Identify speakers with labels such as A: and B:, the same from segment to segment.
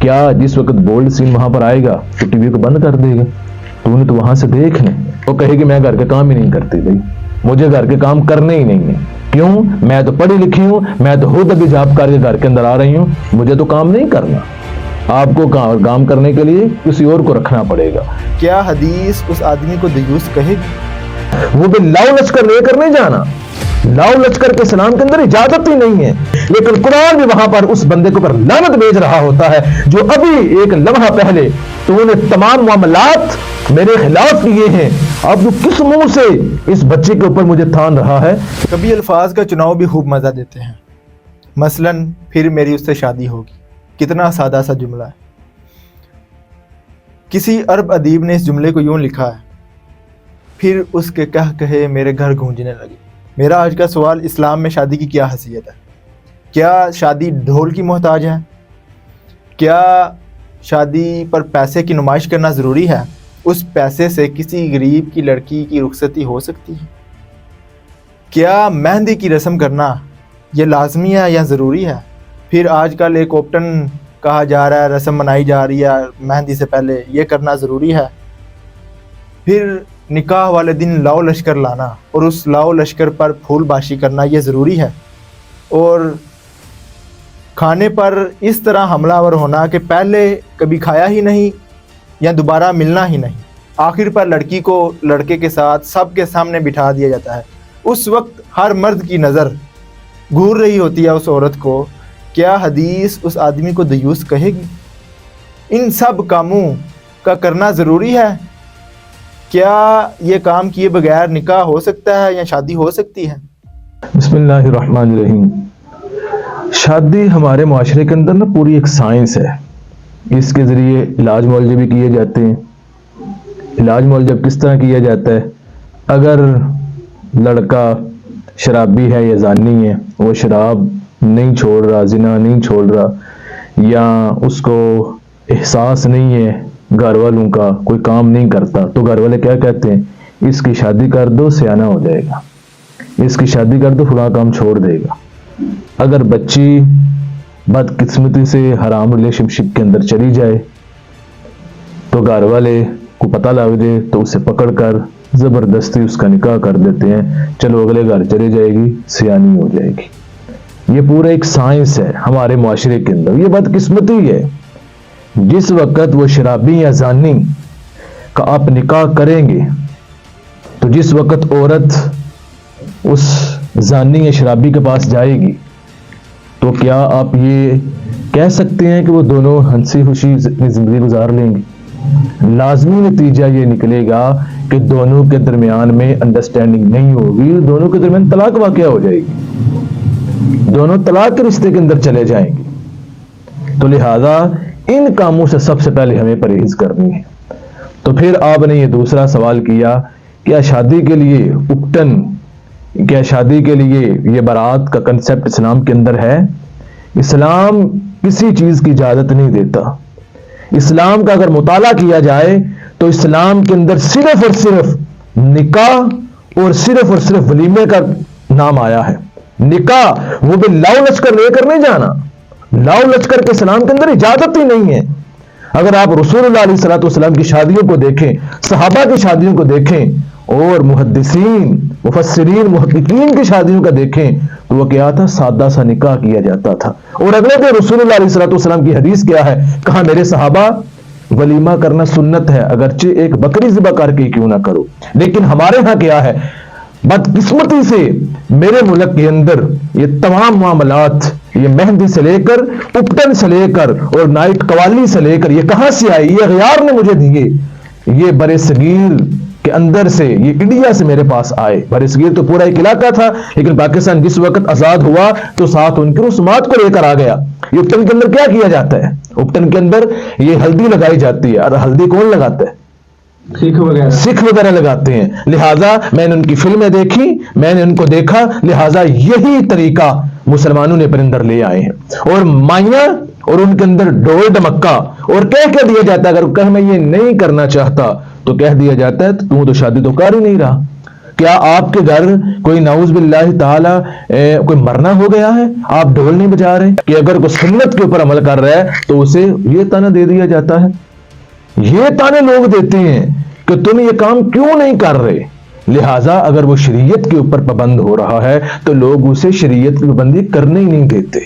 A: کیا جس وقت بولڈ سین وہاں پر آئے گا تو ٹی وی کو بند کر دے گا؟ تو انہیں تو وہاں سے دیکھنا، وہ کہے کہ میں گھر کے کام ہی نہیں کرتی، بھائی مجھے گھر کے کام کرنے ہی نہیں ہے، کیوں؟ میں تو پڑھی لکھی ہوں، میں تو خود ابھی جاب کر کے گھر کے اندر آ رہی ہوں، مجھے تو کام نہیں کرنا۔ آپ کو کام کرنے کے لیے کسی اور کو رکھنا پڑے گا۔
B: کیا حدیث اس آدمی کو دیوس کہے گی؟
A: وہ بھی لاؤ لشکر لے کر نہیں جانا، لاؤ لشکر کے اسلام کے اندر اجازت ہی نہیں ہے، لیکن قرآن بھی وہاں پر اس بندے کو پر لعنت بھیج رہا ہوتا ہے جو ابھی ایک لمحہ پہلے تو نے تمام معاملات میرے خلاف کیے ہیں، اب تو کس منہ سے اس بچے کے اوپر مجھے تھان رہا ہے؟
B: کبھی الفاظ کا چناؤ بھی خوب مزہ دیتے ہیں، مثلاً پھر میری اس سے شادی ہوگی، کتنا سادہ سا جملہ ہے۔ کسی عرب ادیب نے اس جملے کو یوں لکھا ہے، پھر اس کے کہے میرے گھر گونجنے لگے۔ میرا آج کا سوال، اسلام میں شادی کی کیا حیثیت ہے؟ کیا شادی ڈھول کی محتاج ہے؟ کیا شادی پر پیسے کی نمائش کرنا ضروری ہے؟ اس پیسے سے کسی غریب کی لڑکی کی رخصتی ہو سکتی ہے؟ کیا مہندی کی رسم کرنا یہ لازمی ہے یا ضروری ہے؟ پھر آج کل ایک اوپٹن کہا جا رہا ہے، رسم منائی جا رہی ہے مہندی سے پہلے، یہ کرنا ضروری ہے؟ پھر نکاح والے دن لاؤ لشکر لانا اور اس لاؤ لشکر پر پھول باشی کرنا یہ ضروری ہے؟ اور کھانے پر اس طرح حملہ آور ہونا کہ پہلے کبھی کھایا ہی نہیں یا دوبارہ ملنا ہی نہیں، آخر پر لڑکی کو لڑکے کے ساتھ سب کے سامنے بٹھا دیا جاتا ہے۔ اس وقت ہر مرد کی نظر گھور رہی ہوتی ہے اس عورت کو۔ کیا حدیث اس آدمی کو دیوس کہے گی؟ ان سب کاموں کا کرنا ضروری ہے؟ کیا یہ کام کیے بغیر نکاح ہو سکتا ہے یا شادی ہو سکتی ہے؟
A: بسم اللہ الرحمن الرحیم۔ شادی ہمارے معاشرے کے اندر نا پوری ایک سائنس ہے، اس کے ذریعے علاج معالجے بھی کیے جاتے ہیں۔ علاج معالجہ کس طرح کیا جاتا ہے؟ اگر لڑکا شرابی ہے یا زانی ہے، وہ شراب نہیں چھوڑ رہا، زنا نہیں چھوڑ رہا، یا اس کو احساس نہیں ہے گھر والوں کا، کوئی کام نہیں کرتا، تو گھر والے کیا کہتے ہیں؟ اس کی شادی کر دو، سیانہ ہو جائے گا، اس کی شادی کر دو، فلاں کام چھوڑ دے گا۔ اگر بچی بدقسمتی سے حرام ریلیشن شپ کے اندر چلی جائے تو گھر والے کو پتہ لگ جائے تو اسے پکڑ کر زبردستی اس کا نکاح کر دیتے ہیں، چلو اگلے گھر چلے جائے گی، سیانی ہو جائے گی۔ یہ پورا ایک سائنس ہے ہمارے معاشرے کے اندر۔ یہ بدقسمتی ہے، جس وقت وہ شرابی یا زانی کا آپ نکاح کریں گے تو جس وقت عورت اس زانی یا شرابی کے پاس جائے گی تو کیا آپ یہ کہہ سکتے ہیں کہ وہ دونوں ہنسی خوشی اپنی زندگی گزار لیں گے؟ لازمی نتیجہ یہ نکلے گا کہ دونوں کے درمیان میں انڈرسٹینڈنگ نہیں ہوگی، دونوں کے درمیان طلاق واقع ہو جائے گی، دونوں طلاق کے رشتے کے اندر چلے جائیں گے۔ تو لہذا ان کاموں سے سب سے پہلے ہمیں پرہیز کرنی ہے۔ تو پھر آپ نے یہ دوسرا سوال کیا، کیا شادی کے لیے اپٹن، کیا شادی کے لیے یہ بارات کا کنسپٹ اسلام کے اندر ہے؟ اسلام کسی چیز کی اجازت نہیں دیتا۔ اسلام کا اگر مطالعہ کیا جائے تو اسلام کے اندر صرف اور صرف نکاح اور صرف ولیمے کا نام آیا ہے۔ نکاح وہ بھی لاؤ لشکر لے کر نہیں جانا، لاؤ لشکر کے اسلام کے اندر اجازت ہی نہیں ہے۔ اگر آپ رسول اللہ علیہ الصلوۃ والسلام کی شادیوں کو دیکھیں، صحابہ کی شادیوں کو دیکھیں، اور محدثین، مفسرین، محققین کی شادیوں کا دیکھیں تو وہ کیا تھا؟ سادہ سا نکاح کیا جاتا تھا۔ اور اگلے دن رسول اللہ علیہ الصلوۃ والسلام کی حدیث کیا ہے؟ کہا میرے صحابہ ولیمہ کرنا سنت ہے، اگرچہ ایک بکری ذبح کر کے کیوں نہ کرو۔ لیکن ہمارے ہاں کیا ہے؟ بدقسمتی سے میرے ملک کے اندر یہ تمام معاملات، یہ مہندی سے لے کر، اپٹن سے لے کر اور نائٹ قوالی سے لے کر، یہ کہاں سے آئی؟ یہ غیار نے مجھے دیے، یہ برِ صغیر کے اندر سے، یہ انڈیا سے میرے پاس آئے۔ برِ صغیر تو پورا ایک علاقہ تھا، لیکن پاکستان جس وقت آزاد ہوا تو ساتھ ان کی رسومات کو لے کر آ گیا۔ یہ اپٹن کے اندر کیا کیا جاتا ہے؟ اپٹن کے اندر یہ ہلدی لگائی جاتی ہے، اور ہلدی کون لگاتا ہے؟ سکھ وغیرہ لگاتے ہیں۔ لہٰذا میں نے ان کی فلمیں دیکھی، میں نے ان کو دیکھا، لہٰذا یہی طریقہ مسلمانوں نے اپنے اندر لے آئے ہیں۔ اور مائیاں اور ان کے اندر ڈول ڈمکا، اور کہہ دیا جاتا ہے اگر میں یہ نہیں کرنا چاہتا تو کہہ دیا جاتا ہے تو شادی تو کر ہی نہیں رہا، کیا آپ کے گھر کوئی نعوذ باللہ تعالی کوئی مرنا ہو گیا ہے، آپ ڈھول نہیں بجا رہے؟ کہ اگر کوئی سنت کے اوپر عمل کر رہا ہے تو اسے یہ تانا دے دیا جاتا ہے، یہ تانے لوگ دیتے ہیں کہ تم یہ کام کیوں نہیں کر رہے۔ لہٰذا اگر وہ شریعت کے اوپر پابند ہو رہا ہے تو لوگ اسے شریعت کی پابندی کرنے ہی نہیں دیتے۔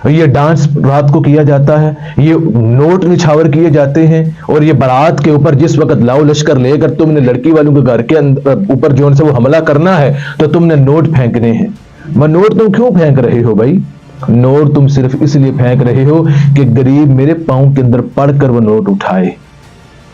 A: یہ ڈانس رات کو کیا جاتا ہے، یہ نوٹ نچھاور کیے جاتے ہیں، اور یہ بارات کے اوپر جس وقت لاؤ لشکر لے کر تم نے لڑکی والوں کے گھر کے اوپر جو ان سے وہ حملہ کرنا ہے تو تم نے نوٹ پھینکنے ہیں۔ وہ نوٹ تم کیوں پھینک رہے ہو بھائی؟ نوٹ تم صرف اس لیے پھینک رہے ہو کہ غریب میرے پاؤں کے اندر پڑھ کر وہ نوٹ اٹھائے۔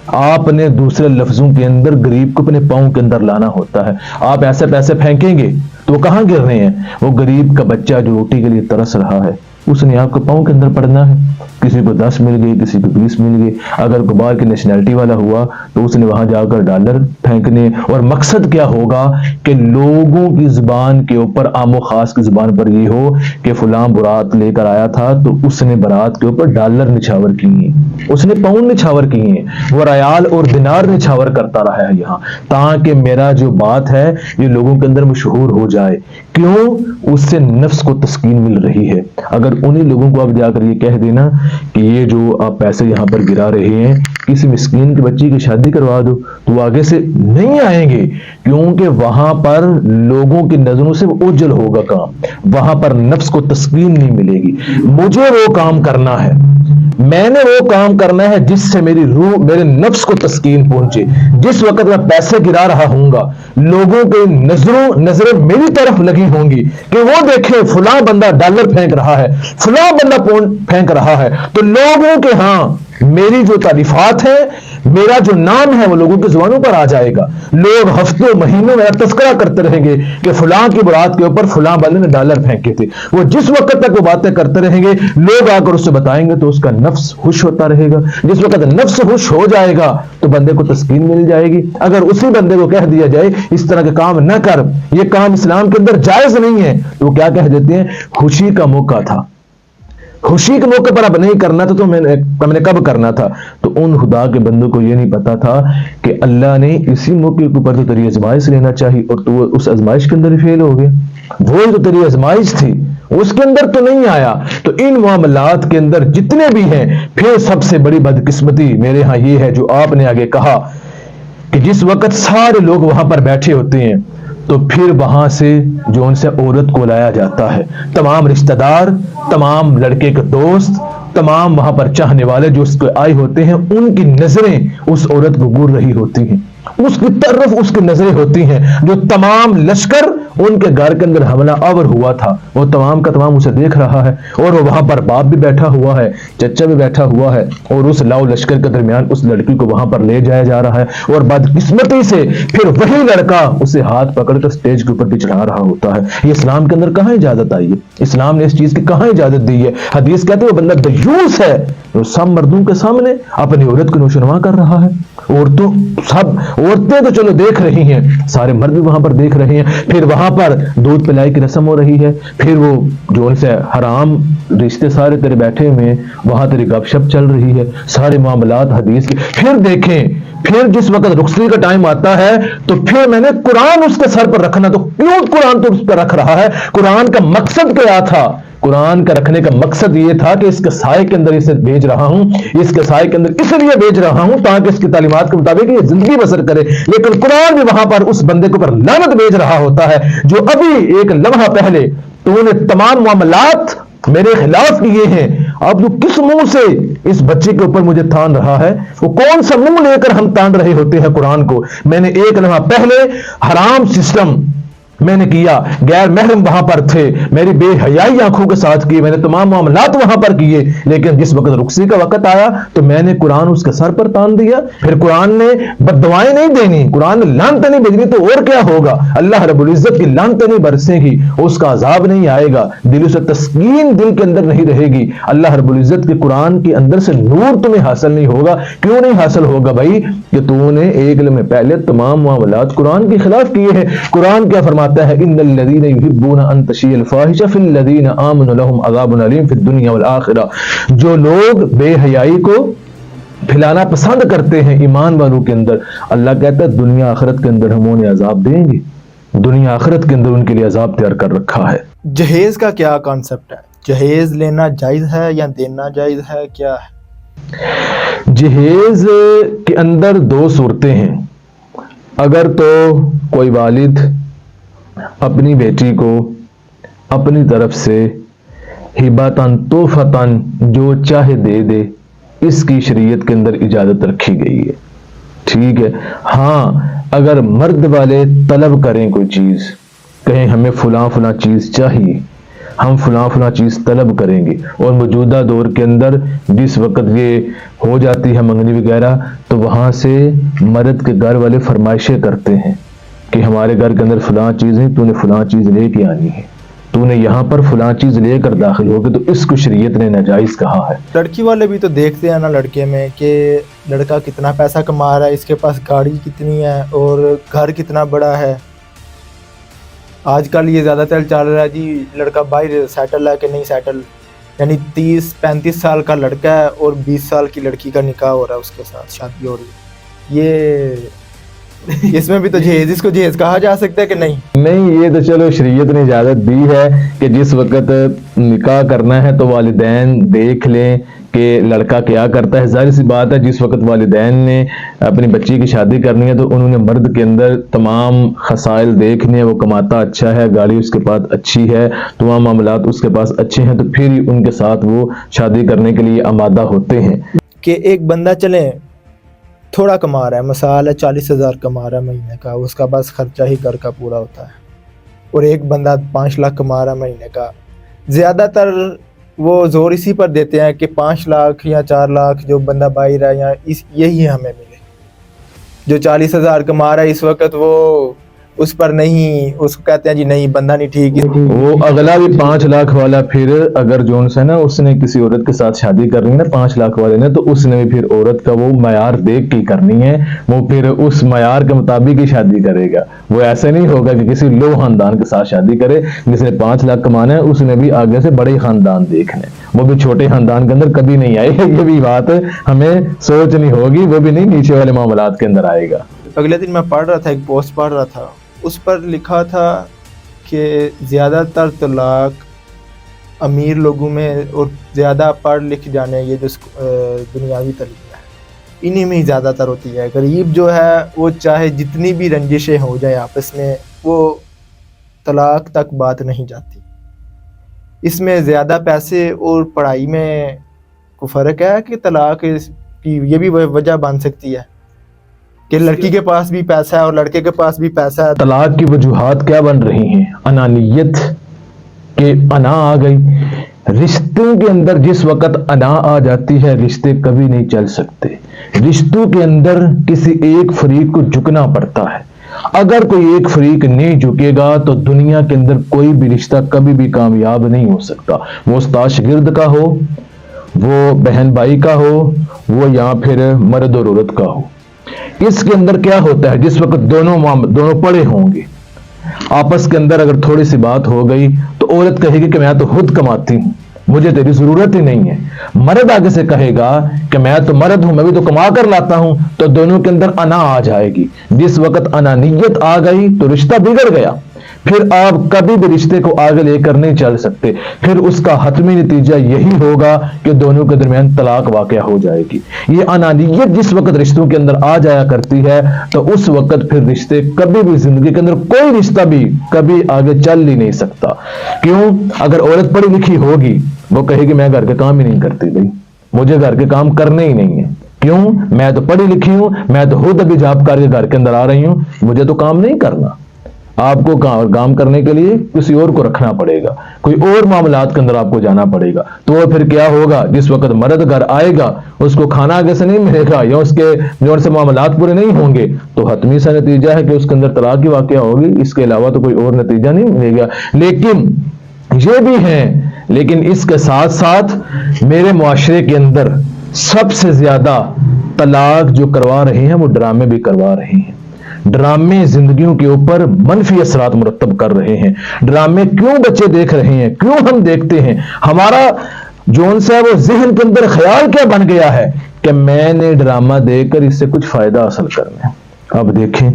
A: آپ نے دوسرے لفظوں کے اندر غریب کو اپنے پاؤں کے اندر لانا ہوتا ہے۔ آپ ایسے پیسے پھینکیں گے تو وہ کہاں گر رہے ہیں؟ وہ غریب کا بچہ جو روٹی کے لیے ترس رہا ہے اس نے آپ کو پاؤں کے اندر پڑنا ہے۔ کسی کو 10 مل گئی، کسی کو 20 مل گئی، اگر کوئی باہر کی نیشنلٹی والا ہوا تو اس نے وہاں جا کر ڈالر پھینکنے، اور مقصد کیا ہوگا کہ لوگوں کی زبان کے اوپر، عام و خاص کی زبان پر یہ ہو کہ فلاں برات لے کر آیا تھا تو اس نے برات کے اوپر ڈالر نچھاور کیے، اس نے پاؤنڈ نچھاور کیے، وہ ریال اور دینار نچھاور کرتا رہا ہے یہاں، تاکہ میرا جو بات ہے یہ لوگوں کے اندر مشہور ہو جائے۔ کیوں؟ اس سے نفس کو تسکین مل رہی ہے۔ اگر انہی لوگوں کو آپ جا کر یہ کہہ دینا کہ یہ جو آپ پیسے یہاں پر گرا رہے ہیں کسی مسکین کی بچی کی شادی کروا دو، تو وہ آگے سے نہیں آئیں گے، کیونکہ وہاں پر لوگوں کی نظروں سے اوجھل ہوگا کام، وہاں پر نفس کو تسکین نہیں ملے گی۔ مجھے وہ کام کرنا ہے، میں نے وہ کام کرنا ہے جس سے میری روح، میرے نفس کو تسکین پہنچے۔ جس وقت میں پیسے گرا رہا ہوں گا لوگوں کے نظریں میری طرف لگی ہوں گی کہ وہ دیکھیں فلاں بندہ ڈالر پھینک رہا ہے، فلاں بندہ پاؤنڈ پھینک رہا ہے، تو لوگوں کے ہاں میری جو تعریفات ہے، میرا جو نام ہے وہ لوگوں کی زبانوں پر آ جائے گا۔ لوگ ہفتوں مہینوں میں تذکرہ کرتے رہیں گے کہ فلاں کی برات کے اوپر فلاں بندے نے ڈالر پھینکے تھے۔ وہ جس وقت تک وہ باتیں کرتے رہیں گے لوگ آ کر اس سے بتائیں گے تو اس کا نفس خوش ہوتا رہے گا۔ جس وقت نفس خوش ہو جائے گا تو بندے کو تسکین مل جائے گی۔ اگر اسی بندے کو کہہ دیا جائے اس طرح کے کام نہ کر، یہ کام اسلام کے اندر جائز نہیں ہے، تو وہ کیا کہہ دیتے ہیں؟ خوشی کا موقع تھا، خوشی کے موقع پر اب نہیں کرنا تھا تو میں نے کب کرنا تھا؟ تو ان خدا کے بندوں کو یہ نہیں پتا تھا کہ اللہ نے اسی موقع کے اوپر تو تیری آزمائش لینا چاہیے، اور تو اس آزمائش کے اندر ہی فیل ہو گیا۔ وہ تو تیری آزمائش تھی، اس کے اندر تو نہیں آیا۔ تو ان معاملات کے اندر جتنے بھی ہیں، پھر سب سے بڑی بدقسمتی میرے ہاں یہ ہے جو آپ نے آگے کہا کہ جس وقت سارے لوگ وہاں پر بیٹھے ہوتے ہیں تو پھر وہاں سے جو ان سے عورت کو لایا جاتا ہے، تمام رشتہ دار، تمام لڑکے کے دوست، تمام وہاں پر چاہنے والے جو اس کو آئے ہوتے ہیں، ان کی نظریں اس عورت کو گور رہی ہوتی ہیں، اس کی طرف اس کی نظریں ہوتی ہیں۔ جو تمام لشکر ان کے گھر کے اندر حملہ آور ہوا تھا وہ تمام کا تمام اسے دیکھ رہا ہے، اور وہ وہاں پر باپ بھی بیٹھا ہوا ہے، چچا بھی بیٹھا ہوا ہے، اور اس لاؤ لشکر کے درمیان اس لڑکی کو وہاں پر لے جایا جا رہا ہے، اور بدقسمتی سے پھر وہی لڑکا اسے ہاتھ پکڑ کر سٹیج کے اوپر بھی چڑھا رہا ہوتا ہے۔ یہ اسلام کے اندر کہاں اجازت آئی ہے؟ اسلام نے اس چیز کی کہاں اجازت دی ہے؟ حدیث کہتے ہیں وہ بندہ دیوس ہے جو سب مردوں کے سامنے اپنی عورت کو نوشنما کر رہا ہے۔ عورتیں تو چلو دیکھ رہی ہیں، سارے مرد بھی وہاں پر دیکھ رہے ہیں، پھر وہاں پر دودھ پلائی کی رسم ہو رہی ہے، پھر وہ جو ان سے حرام رشتے سارے تیرے بیٹھے ہوئے، وہاں تیری گپ شپ چل رہی ہے، سارے معاملات حدیث کے۔ پھر دیکھیں، پھر جس وقت رخصتی کا ٹائم آتا ہے تو پھر میں نے قرآن اس کے سر پر رکھنا، تو کیوں قرآن تو اس پر رکھ رہا ہے؟ قرآن کا مقصد کیا تھا؟ قرآن کا رکھنے کا مقصد یہ تھا کہ اس کے سائے کے اندر اسے بھیج رہا ہوں، اس کے سائے کے اندر اس لیے بھیج رہا ہوں تاکہ اس کی تعلیمات کے مطابق یہ زندگی بسر کرے۔ لیکن قرآن بھی وہاں پر اس بندے کو پر لعنت بھیج رہا ہوتا ہے جو ابھی ایک لمحہ پہلے تو نے تمام معاملات میرے خلاف کیے ہیں، اب تو کس منہ سے اس بچے کے اوپر مجھے تان رہا ہے؟ وہ کون سا منہ لے کر ہم تان رہے ہوتے ہیں قرآن کو؟ میں نے ایک لمحہ پہلے حرام سسٹم میں نے کیا، غیر محرم وہاں پر تھے، میری بے حیائی آنکھوں کے ساتھ کی، میں نے تمام معاملات وہاں پر کیے، لیکن جس وقت رخصتی کا وقت آیا تو میں نے قرآن اس کے سر پر تان دیا۔ پھر قرآن نے بددعائیں نہیں دینی، قرآن نے لعنتیں نہیں بھیجنی، تو اور کیا ہوگا؟ اللہ رب العزت کی لعنتیں نہیں برسیں گی، اس کا عذاب نہیں آئے گا، دل سے تسکین دل کے اندر نہیں رہے گی۔ اللہ رب العزت کے قرآن کے اندر سے نور تمہیں حاصل نہیں ہوگا۔ کیوں نہیں حاصل ہوگا بھائی؟ کہ تو نے ایک لمحے پہلے تمام معاملات قرآن کے خلاف کیے ہیں۔ قرآن کیا فرماتا ہے؟ ان الذين يحبون ان تشيع الفاحشة في الذين آمنوا لهم عذاب أليم في الدنيا والآخرة۔ جو لوگ بے حیائی کو پھیلانا پسند کرتے ہیں ایمان والوں کے اندر، اللہ کہتا ہے دنیا آخرت کے اندر ہم انہیں عذاب دیں گے۔ دنیا آخرت کے اندر ان کے لیے عذاب تیار کر رکھا ہے۔
B: جہیز کا کیا کانسیپٹ ہے؟ جہیز لینا جائز ہے یا دینا جائز ہے، کیا ہے؟
A: جہیز کے اندر دو صورتیں ہیں۔ اگر تو کوئی والد اپنی بیٹی کو اپنی طرف سے ہباتاً تحفتاً جو چاہے دے دے، اس کی شریعت کے اندر اجازت رکھی گئی ہے، ٹھیک ہے۔ ہاں، اگر مرد والے طلب کریں کوئی چیز، کہیں ہمیں فلاں فلاں چیز چاہیے، ہم فلاں فلاں چیز طلب کریں گے، اور موجودہ دور کے اندر جس وقت یہ ہو جاتی ہے منگنی وغیرہ، تو وہاں سے مرد کے گھر والے فرمائشیں کرتے ہیں کہ ہمارے گھر کے اندر فلاں چیز نہیں، تو نے فلاں چیز لے کے آنی ہے، تو نے یہاں پر فلاں چیز لے کر داخل ہوگے، تو اس کو شریعت نے ناجائز کہا ہے۔
B: لڑکی والے بھی تو دیکھتے ہیں نا لڑکے میں کہ لڑکا کتنا پیسہ کما رہا ہے، اس کے پاس گاڑی کتنی ہے اور گھر کتنا بڑا ہے۔ آج کل یہ زیادہ تر چل رہا ہے جی لڑکا باہر سیٹل ہے کہ نہیں سیٹل، یعنی 30-35 سال کا لڑکا ہے اور 20 سال کی لڑکی کا نکاح ہو رہا ہے، اس کے ساتھ شادی ہو رہی ہے۔ یہ اس میں بھی تو جہیز، اس کو جہیز کہا جا سکتا ہے کہ نہیں؟
A: نہیں، یہ تو چلو شریعت نے اجازت دی ہے کہ جس وقت نکاح کرنا ہے تو والدین دیکھ لیں کہ لڑکا کیا کرتا ہے۔ ظاہر سی بات ہے، جس وقت والدین نے اپنی بچی کی شادی کرنی ہے تو انہوں نے مرد کے اندر تمام خصائل دیکھنے ہیں، وہ کماتا اچھا ہے، گاڑی اس کے پاس اچھی ہے، تمام معاملات اس کے پاس اچھے ہیں، تو پھر ہی ان کے ساتھ وہ شادی کرنے کے لیے آمادہ ہوتے ہیں۔
B: کہ ایک بندہ چلے تھوڑا کما رہا ہے، مثال ہے 40,000 کما رہا ہے مہینے کا، اس کا بس خرچہ ہی گھر کا پورا ہوتا ہے، اور ایک بندہ 5 لاکھ کما رہا ہے مہینے کا۔ زیادہ تر وہ زور اسی پر دیتے ہیں کہ 5 لاکھ یا 4 لاکھ جو بندہ باہر ہے یا یہی ہمیں ملے۔ جو 40,000 کما رہا ہے اس وقت وہ اس پر نہیں، اس کو کہتے ہیں جی نہیں بندہ نہیں ٹھیک۔
A: وہ اگلا بھی 5 لاکھ والا پھر اگر جون سے نا اس نے کسی عورت کے ساتھ شادی کرنی ہے نا 5 لاکھ والے نے، تو اس نے بھی پھر عورت کا وہ معیار دیکھ کے کرنی ہے، وہ پھر اس معیار کے مطابق ہی شادی کرے گا۔ وہ ایسے نہیں ہوگا کہ کسی لو خاندان کے ساتھ شادی کرے، جس نے 5 لاکھ کمانا ہے اس نے بھی آگے سے بڑے خاندان دیکھنے، وہ بھی چھوٹے خاندان کے اندر کبھی نہیں آئے گا۔ یہ بھی بات ہمیں سوچنی ہوگی، وہ بھی نہیں نیچے والے معاملات کے اندر آئے گا۔
B: اگلے دن میں پڑھ رہا تھا، ایک پوسٹ پڑھ رہا تھا، اس پر لکھا تھا کہ زیادہ تر طلاق امیر لوگوں میں اور زیادہ پڑھ لکھ جانے، یہ جو دنیاوی تعلیم ہے انہی میں ہی زیادہ تر ہوتی ہے۔ غریب جو ہے وہ چاہے جتنی بھی رنجشیں ہو جائیں آپس میں، وہ طلاق تک بات نہیں جاتی۔ اس میں زیادہ پیسے اور پڑھائی میں کوئی فرق ہے کہ طلاق کی یہ بھی وجہ بن سکتی ہے کہ لڑکی کے پاس بھی پیسہ ہے اور لڑکے کے پاس بھی پیسہ ہے؟
A: طلاق کی وجوہات کیا بن رہی ہیں؟ انانیت کہ انا آ گئی رشتوں کے اندر۔ جس وقت انا آ جاتی ہے رشتے کبھی نہیں چل سکتے۔ رشتوں کے اندر کسی ایک فریق کو جھکنا پڑتا ہے۔ اگر کوئی ایک فریق نہیں جھکے گا تو دنیا کے اندر کوئی بھی رشتہ کبھی بھی کامیاب نہیں ہو سکتا، وہ استاد شاگرد کا ہو، وہ بہن بھائی کا ہو، وہ یا پھر مرد اور عورت کا ہو۔ اس کے اندر کیا ہوتا ہے، جس وقت دونوں پڑے ہوں گے، آپس کے اندر اگر تھوڑی سی بات ہو گئی تو عورت کہے گی کہ میں تو خود کماتی ہوں، مجھے تیری ضرورت ہی نہیں ہے۔ مرد آگے سے کہے گا کہ میں تو مرد ہوں، میں بھی تو کما کر لاتا ہوں، تو دونوں کے اندر انا آ جائے گی۔ جس وقت انانیت آ گئی تو رشتہ بگڑ گیا، پھر آپ کبھی بھی رشتے کو آگے لے کر نہیں چل سکتے، پھر اس کا حتمی نتیجہ یہی ہوگا کہ دونوں کے درمیان طلاق واقع ہو جائے گی۔ یہ انانیت جس وقت رشتوں کے اندر آ جایا کرتی ہے تو اس وقت پھر رشتے کبھی بھی زندگی کے اندر کوئی رشتہ بھی کبھی آگے چل ہی نہیں سکتا۔ کیوں؟ اگر عورت پڑھی لکھی ہوگی وہ کہے گی میں گھر کے کام ہی نہیں کرتی، بھائی مجھے گھر کے کام کرنے ہی نہیں ہے۔ کیوں؟ میں تو پڑھی لکھی ہوں، میں تو خود ابھی جاب کر کے گھر کے اندر آ رہی ہوں، مجھے تو کام نہیں کرنا۔ آپ کو کام کرنے کے لیے کسی اور کو رکھنا پڑے گا، کوئی اور معاملات کے اندر آپ کو جانا پڑے گا۔ تو پھر کیا ہوگا، جس وقت مرد گھر آئے گا اس کو کھانا آگے سے نہیں ملے گا یا اس کے جو سے معاملات پورے نہیں ہوں گے تو حتمی سا نتیجہ ہے کہ اس کے اندر طلاق کی واقعہ ہوگی، اس کے علاوہ تو کوئی اور نتیجہ نہیں ملے گا۔ لیکن یہ بھی ہیں، لیکن اس کے ساتھ ساتھ میرے معاشرے کے اندر سب سے زیادہ طلاق جو کروا رہے ہیں وہ ڈرامے بھی کروا رہے ہیں۔ ڈرامے زندگیوں کے اوپر منفی اثرات مرتب کر رہے ہیں۔ ڈرامے کیوں بچے دیکھ رہے ہیں، کیوں ہم دیکھتے ہیں؟ ہمارا جون سا وہ ذہن کے اندر خیال کیا بن گیا ہے کہ میں نے ڈرامہ دیکھ کر اس سے کچھ فائدہ حاصل کرنا ہے۔ اب دیکھیں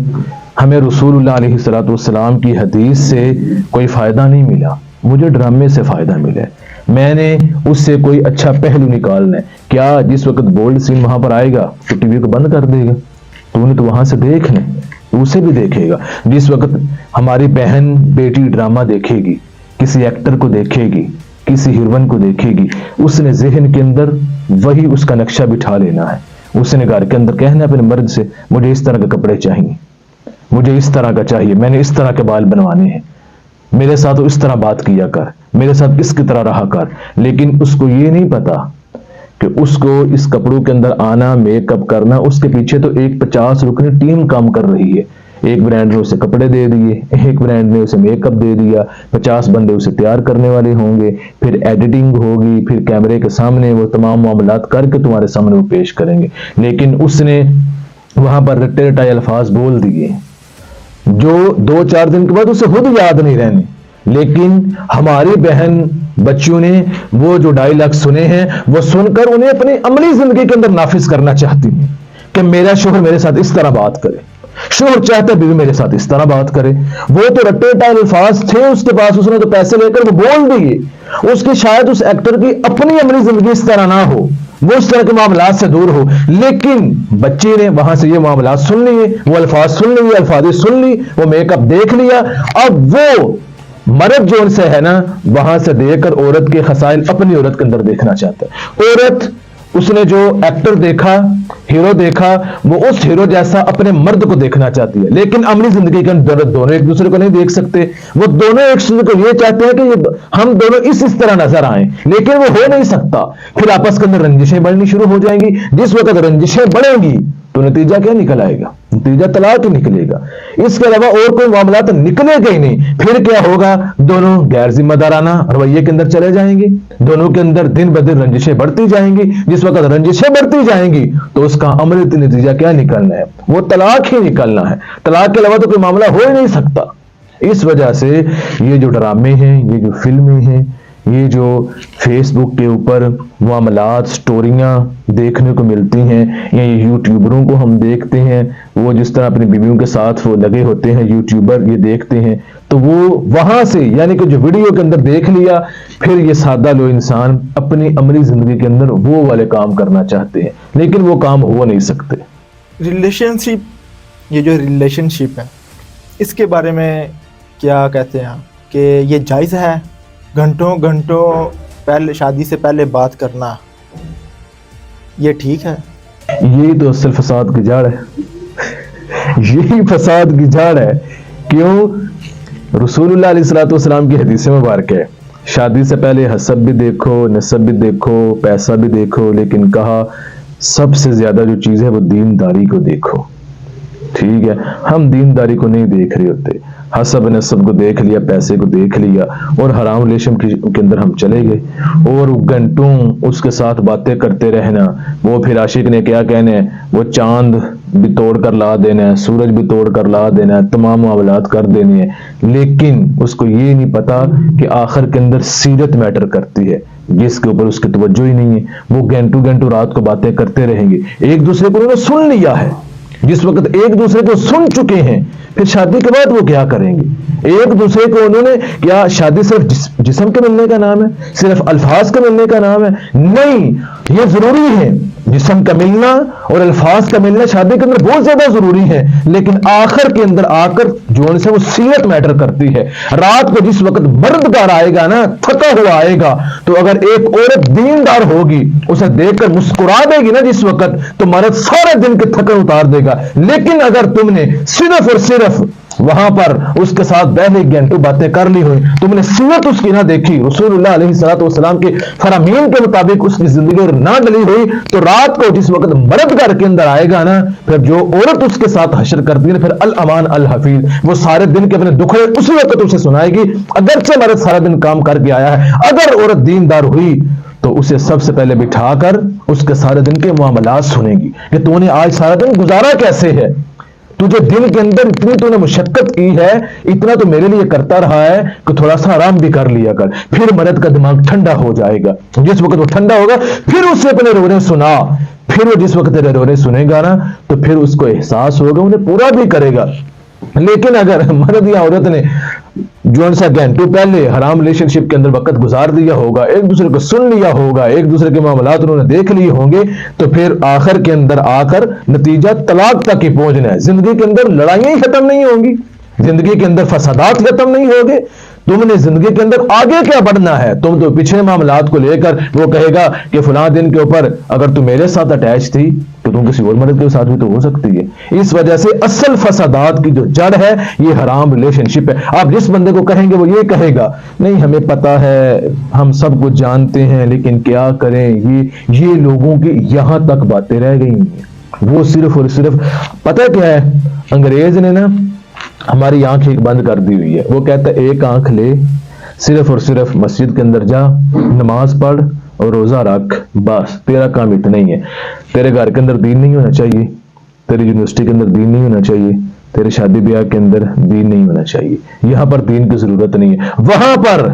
A: ہمیں رسول اللہ علیہ السلام کی حدیث سے کوئی فائدہ نہیں ملا، مجھے ڈرامے سے فائدہ ملا ہے۔ میں نے اس سے کوئی اچھا پہلو نکالنا ہے۔ کیا جس وقت بولڈ سین وہاں پر آئے گا تو ٹی وی کو بند کر دے گا؟ تو انہیں تو وہاں سے دیکھنا ہے، تو اسے بھی دیکھے گا۔ جس وقت ہماری بہن بیٹی ڈرامہ دیکھے گی، کسی ایکٹر کو دیکھے گی، کسی ہیروئن کو دیکھے گی، اس نے ذہن کے اندر وہی اس کا نقشہ بٹھا لینا ہے۔ اس نے گھر کے اندر کہنا ہے اپنے مرد سے مجھے اس طرح کے کپڑے چاہیے، مجھے اس طرح کا چاہیے، میں نے اس طرح کے بال بنوانے ہیں، میرے ساتھ اس طرح بات کیا کر، میرے ساتھ اس کی طرح رہا کر۔ لیکن اس کو یہ نہیں پتا کہ اس کو اس کپڑوں کے اندر آنا، میک اپ کرنا، اس کے پیچھے تو ایک 50 رکنی ٹیم کام کر رہی ہے۔ ایک برانڈ نے اسے کپڑے دے دیے، ایک برانڈ نے اسے میک اپ دے دیا، 50 بندے اسے تیار کرنے والے ہوں گے، پھر ایڈیٹنگ ہوگی، پھر کیمرے کے سامنے وہ تمام معاملات کر کے تمہارے سامنے وہ پیش کریں گے۔ لیکن اس نے وہاں پر رٹے رٹائے الفاظ بول دیے جو 2-4 دن کے بعد اسے خود یاد نہیں رہنے۔ لیکن ہماری بہن بچیوں نے وہ جو ڈائلاگ سنے ہیں وہ سن کر انہیں اپنی عملی زندگی کے اندر نافذ کرنا چاہتی ہیں کہ میرا شوہر میرے ساتھ اس طرح بات کرے، شوہر چاہتا ہے بیوی میرے ساتھ اس طرح بات کرے۔ وہ تو رٹے ٹائل الفاظ تھے اس کے پاس، اس نے تو پیسے لے کر وہ بول دیے۔ اس کی شاید اس ایکٹر کی اپنی عملی زندگی اس طرح نہ ہو، وہ اس طرح کے معاملات سے دور ہو، لیکن بچے نے وہاں سے یہ معاملات سن لیے، وہ الفاظ سن لیے، الفاظ سن لی، وہ میک اپ دیکھ لیا۔ اب وہ مرد جو ان سے ہے نا وہاں سے دیکھ کر عورت کے خصائل اپنی عورت کے اندر دیکھنا چاہتا ہے۔ عورت اس نے جو ایکٹر دیکھا، ہیرو دیکھا، وہ اس ہیرو جیسا اپنے مرد کو دیکھنا چاہتی ہے، لیکن عملی زندگی کے اندر دونوں ایک دوسرے کو نہیں دیکھ سکتے۔ وہ دونوں ایک دوسرے کو یہ چاہتے ہیں کہ ہم دونوں اس طرح نظر آئیں، لیکن وہ ہو نہیں سکتا۔ پھر آپس کے اندر رنجشیں بڑھنی شروع ہو جائیں گی۔ جس وقت رنجشیں بڑھیں گی تو نتیجہ کیا نکل آئے گا؟ نتیجہ طلاق ہی نکلے گا۔ اس کے علاوہ اور کوئی معاملات نکلے گا ہی نہیں۔ پھر کیا ہوگا؟ دونوں غیر ذمہ دارانہ رویے کے اندر چلے جائیں گے، دونوں کے اندر دن بدن رنجشیں بڑھتی جائیں گی۔ جس وقت رنجشیں بڑھتی جائیں گی تو اس کا عملی نتیجہ کیا نکلنا ہے؟ وہ طلاق ہی نکلنا ہے۔ طلاق کے علاوہ تو کوئی معاملہ ہو ہی نہیں سکتا۔ اس وجہ سے یہ جو ڈرامے ہیں، یہ جو فلمیں ہیں، یہ جو فیس بک کے اوپر معاملات، سٹوریاں دیکھنے کو ملتی ہیں، یا یہ یوٹیوبروں کو ہم دیکھتے ہیں، وہ جس طرح اپنی بیویوں کے ساتھ وہ لگے ہوتے ہیں، یوٹیوبر یہ دیکھتے ہیں، تو وہ وہاں سے یعنی کہ جو ویڈیو کے اندر دیکھ لیا، پھر یہ سادہ لو انسان اپنی عملی زندگی کے اندر وہ والے کام کرنا چاہتے ہیں، لیکن وہ کام ہو نہیں سکتے۔
B: ریلیشن شپ، یہ جو ریلیشن شپ ہے اس کے بارے میں کیا کہتے ہیں کہ یہ جائز ہے؟ گھنٹوں پہلے شادی سے پہلے بات کرنا یہ ٹھیک ہے؟
A: یہی تو اصل فساد کی جڑ ہے، یہی فساد کی جڑ ہے۔ کیوں؟ رسول اللہ علیہ السلام کی حدیث مبارک ہے، شادی سے پہلے حسب بھی دیکھو، نسب بھی دیکھو، پیسہ بھی دیکھو، لیکن کہا سب سے زیادہ جو چیز ہے وہ دینداری کو دیکھو۔ ٹھیک ہے، ہم دینداری کو نہیں دیکھ رہے ہوتے، حسب نسب کو دیکھ لیا، پیسے کو دیکھ لیا، اور حرام ریلیشن کے اندر ہم چلے گئے، اور گھنٹوں اس کے ساتھ باتیں کرتے رہنا۔ وہ پھر عاشق نے کیا کہنا ہے، وہ چاند بھی توڑ کر لا دینا ہے، سورج بھی توڑ کر لا دینا ہے، تمام معاملات کر دینے ہیں، لیکن اس کو یہ نہیں پتا کہ آخر کے اندر سیرت میٹر کرتی ہے، جس کے اوپر اس کی توجہ ہی نہیں ہے۔ وہ گھنٹوں رات کو باتیں کرتے رہیں گے، ایک دوسرے کو انہوں نے سن لیا ہے۔ جس وقت ایک دوسرے کو سن چکے ہیں، پھر شادی کے بعد وہ کیا کریں گے؟ ایک دوسرے کو انہوں نے کیا شادی صرف جسم کے ملنے کا نام ہے، صرف الفاظ کے ملنے کا نام ہے؟ نہیں، یہ ضروری ہے، جسم کا ملنا اور الفاظ کا ملنا شادی کے اندر بہت زیادہ ضروری ہے، لیکن آخر کے اندر آ کر جو ان سے وہ سیرت میٹر کرتی ہے۔ رات کو جس وقت مرد گھر آئے گا نا، تھکا ہوا آئے گا، تو اگر ایک عورت دیندار ہوگی اسے دیکھ کر مسکرا دے گی نا جس وقت، تو مرد سارے دن کے تھکن اتار دے گا۔ لیکن اگر تم نے صرف اور صرف وہاں پر اس کے ساتھ پہلے گھنٹوں باتیں کر لی ہوئی، تم نے سیرت اس کی نہ دیکھی، رسول اللہ علیہ السلام کے فرامین کے مطابق اس کی زندگی نہ ڈلی ہوئی، تو رات کو جس وقت مرد گھر کے اندر آئے گا نا، پھر جو عورت اس کے ساتھ حشر کرتی ہے، پھر الامان الحفیظ، وہ سارے دن کے اپنے دکھڑے اسی وقت اسے سنائے گی۔ اگرچہ مرد سارا دن کام کر کے آیا ہے، اگر عورت دیندار ہوئی تو اسے سب سے پہلے بٹھا کر اس کے سارے دن کے معاملات سنے گی کہ تو نے آج سارا دن گزارا کیسے ہے، تجھے دن کے اندر اتنی تو نے مشقت کی ہے، اتنا تو میرے لیے کرتا رہا ہے کہ تھوڑا سا آرام بھی کر لیا کر۔ پھر مرد کا دماغ ٹھنڈا ہو جائے گا، جس وقت وہ ٹھنڈا ہوگا پھر اسے اپنے رونے سنا، پھر وہ جس وقت تیرے رونے سنے گا نا تو پھر اس کو احساس ہوگا، انہیں پورا بھی کرے گا لیکن اگر مرد یا عورت نے جو سا گھنٹوں پہلے حرام ریلیشن شپ کے اندر وقت گزار دیا ہوگا، ایک دوسرے کو سن لیا ہوگا، ایک دوسرے کے معاملات انہوں نے دیکھ لیے ہوں گے، تو پھر آخر کے اندر آ کر نتیجہ طلاق تک ہی پہنچنا ہے۔ زندگی کے اندر لڑائیاں ہی ختم نہیں ہوں گی، زندگی کے اندر فسادات ختم نہیں ہوں گے۔ تم نے زندگی کے اندر آگے کیا بڑھنا ہے؟ تم تو پچھلے معاملات کو لے کر وہ کہے گا کہ فلاں دن کے اوپر اگر تم میرے ساتھ اٹیچ تھی تو تم کسی اور مرد کے ساتھ بھی تو ہو سکتی ہے۔ اس وجہ سے اصل فسادات کی جو جڑ ہے یہ حرام ریلیشن شپ ہے۔ آپ جس بندے کو کہیں گے وہ یہ کہے گا نہیں ہمیں پتا ہے، ہم سب کچھ جانتے ہیں، لیکن کیا کریں، یہ لوگوں کی یہاں تک باتیں رہ گئی ہیں۔ وہ صرف اور صرف پتہ کیا ہے، انگریز نے نا ہماری آنکھ ایک بند کر دی ہوئی ہے۔ وہ کہتا ہے ایک آنکھ لے، صرف اور صرف مسجد کے اندر جا، نماز پڑھ اور روزہ رکھ، بس تیرا کام اتنا ہی ہے۔ تیرے گھر کے اندر دین نہیں ہونا چاہیے، تیری یونیورسٹی کے اندر دین نہیں ہونا چاہیے، تیرے شادی بیاہ کے اندر دین نہیں ہونا چاہیے، یہاں پر دین کی ضرورت نہیں ہے۔ وہاں پر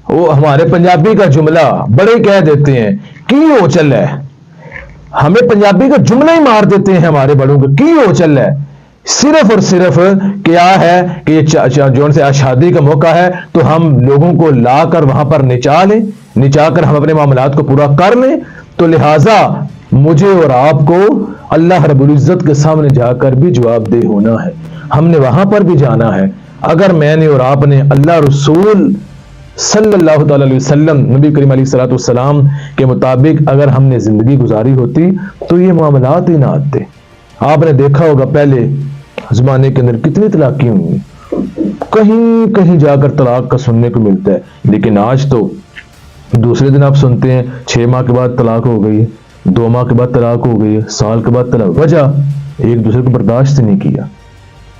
A: وہ ہمارے پنجابی کا جملہ بڑے کہہ دیتے ہیں کی ہو چل ہے، ہمیں پنجابی کا جملہ ہی مار دیتے ہیں ہمارے بڑوں کو، کی ہو چل ہے۔ صرف اور صرف کیا ہے کہ یہ جو سے شادی کا موقع ہے تو ہم لوگوں کو لا کر وہاں پر نچا لیں، نچا کر ہم اپنے معاملات کو پورا کر لیں، تو لہٰذا مجھے اور آپ کو اللہ رب العزت کے سامنے جا کر بھی جواب دہ ہونا ہے، ہم نے وہاں پر بھی جانا ہے۔ اگر میں نے اور آپ نے اللہ رسول صلی اللہ تعالی علیہ وسلم نبی کریم علیہ الصلوۃ والسلام کے مطابق اگر ہم نے زندگی گزاری ہوتی تو یہ معاملات ہی نہ آتے۔ آپ نے دیکھا ہوگا پہلے زمانے کے اندر کتنی طلاقیں ہوئی، کہیں کہیں جا کر طلاق کا سننے کو ملتا ہے، لیکن آج تو دوسرے دن آپ سنتے ہیں 6 ماہ کے بعد طلاق ہو گئی، 2 ماہ کے بعد طلاق ہو گئی، سال کے بعد طلاق۔ وجہ ایک دوسرے کو برداشت نہیں کیا،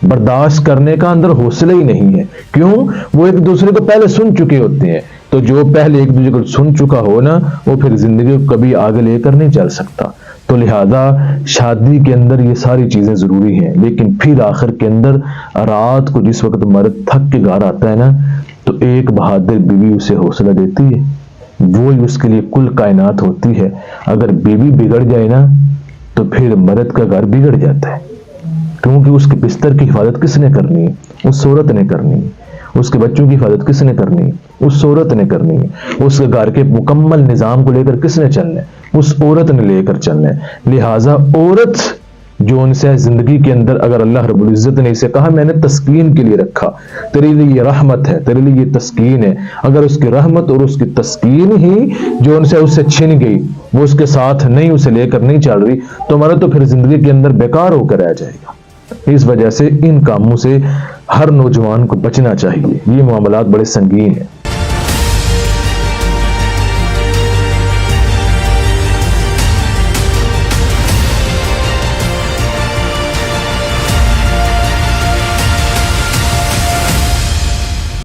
A: برداشت کرنے کا اندر حوصلہ ہی نہیں ہے۔ کیوں؟ وہ ایک دوسرے کو پہلے سن چکے ہوتے ہیں، تو جو پہلے ایک دوسرے کو سن چکا ہو نا وہ پھر زندگی کو کبھی آگے لے کر نہیں چل سکتا۔ تو لہذا شادی کے اندر یہ ساری چیزیں ضروری ہیں، لیکن پھر آخر کے اندر رات کو جس وقت مرد تھک کے گھر آتا ہے نا تو ایک بہادر بیوی اسے حوصلہ دیتی ہے، وہی اس کے لیے کل کائنات ہوتی ہے۔ اگر بیوی بگڑ جائے نا تو پھر مرد کا گھر بگڑ جاتا ہے، کیونکہ اس کے بستر کی حفاظت کس نے کرنی ہے؟ اس عورت نے کرنی ہے۔ اس کے بچوں کی حفاظت کس نے کرنی ہے؟ اس عورت نے کرنی ہے۔ اس کے گھر کے مکمل نظام کو لے کر کس نے چلنا ہے؟ اس عورت نے لے کر چلنا ہے۔ لہٰذا عورت جو ان سے زندگی کے اندر اگر اللہ رب العزت نے اسے کہا میں نے تسکین کے لیے رکھا، تیرے لیے یہ رحمت ہے، تیرے لیے یہ تسکین ہے، اگر اس کی رحمت اور اس کی تسکین ہی جو ان سے اس سے چھن گئی، وہ اس کے ساتھ نہیں اسے لے کر نہیں چل رہی، تو ہمارا تو پھر زندگی کے اندر بیکار ہو کر رہ جائے گا۔ اس وجہ سے ان کاموں سے ہر نوجوان کو بچنا چاہیے، یہ معاملات بڑے سنگین ہیں۔